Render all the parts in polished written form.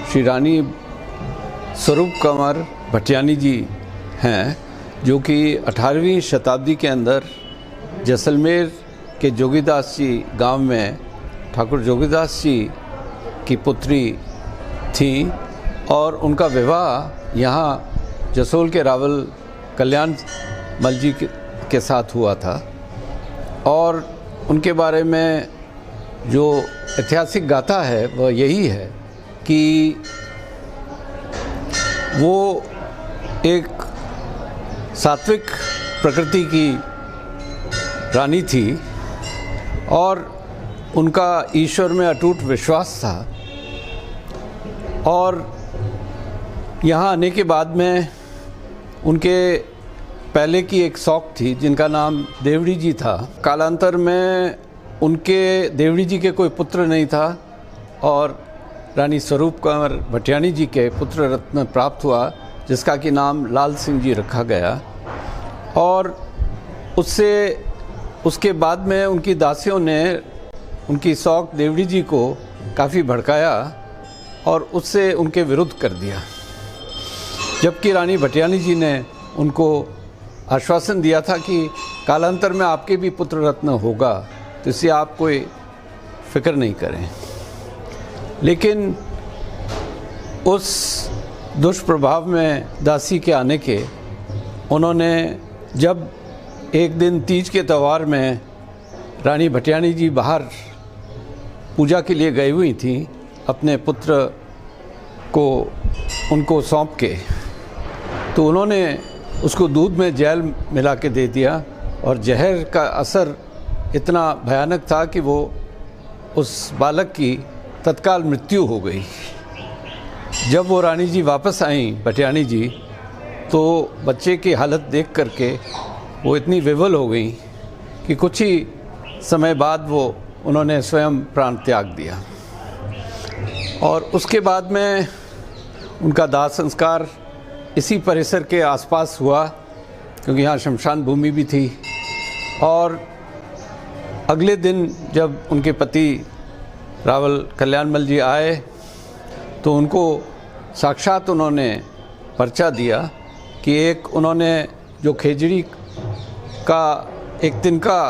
श्री रानी स्वरूप कंवर भटियानी जी हैं, जो कि 18वीं शताब्दी के अंदर जैसलमेर के जोगीदास जी गांव में ठाकुर जोगीदास जी की पुत्री थी और उनका विवाह यहाँ जसोल के रावल कल्याण मल जी के साथ हुआ था। और उनके बारे में जो ऐतिहासिक गाथा है वह यही है कि वो एक सात्विक प्रकृति की रानी थी और उनका ईश्वर में अटूट विश्वास था। और यहाँ आने के बाद में उनके पहले की एक शौक थी जिनका नाम देवड़ी जी था। कालांतर में उनके देवड़ी जी के कोई पुत्र नहीं था और रानी स्वरूप कंवर भटियानी जी के पुत्र रत्न प्राप्त हुआ, जिसका कि नाम लाल सिंह जी रखा गया। और उसके बाद में उनकी दासियों ने उनकी शौक देवड़ी जी को काफ़ी भड़काया और उससे उनके विरुद्ध कर दिया, जबकि रानी भटियानी जी ने उनको आश्वासन दिया था कि कालांतर में आपके भी पुत्र रत्न होगा, तो इससे आप कोई फिक्र नहीं करें। लेकिन उस दुष्प्रभाव में दासी के आने के उन्होंने जब एक दिन तीज के त्यौहार में रानी भटियानी जी बाहर पूजा के लिए गई हुई थी अपने पुत्र को उनको सौंप के, तो उन्होंने उसको दूध में जहर मिला के दे दिया और जहर का असर इतना भयानक था कि वो उस बालक की तत्काल मृत्यु हो गई। जब वो रानी जी वापस आई भटियानी जी, तो बच्चे की हालत देख करके वो इतनी विवल हो गई कि कुछ ही समय बाद उन्होंने स्वयं प्राण त्याग दिया। और उसके बाद में उनका दाह संस्कार इसी परिसर के आसपास हुआ, क्योंकि यहाँ शमशान भूमि भी थी। और अगले दिन जब उनके पति रावल कल्याणमल जी आए तो उनको साक्षात उन्होंने पर्चा दिया कि एक उन्होंने जो खेजड़ी का एक तिनका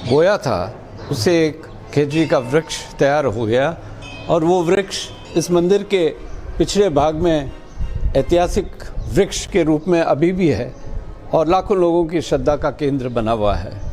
बोया था, उससे एक खेजड़ी का वृक्ष तैयार हो गया और वो वृक्ष इस मंदिर के पिछले भाग में ऐतिहासिक वृक्ष के रूप में अभी भी है और लाखों लोगों की श्रद्धा का केंद्र बना हुआ है।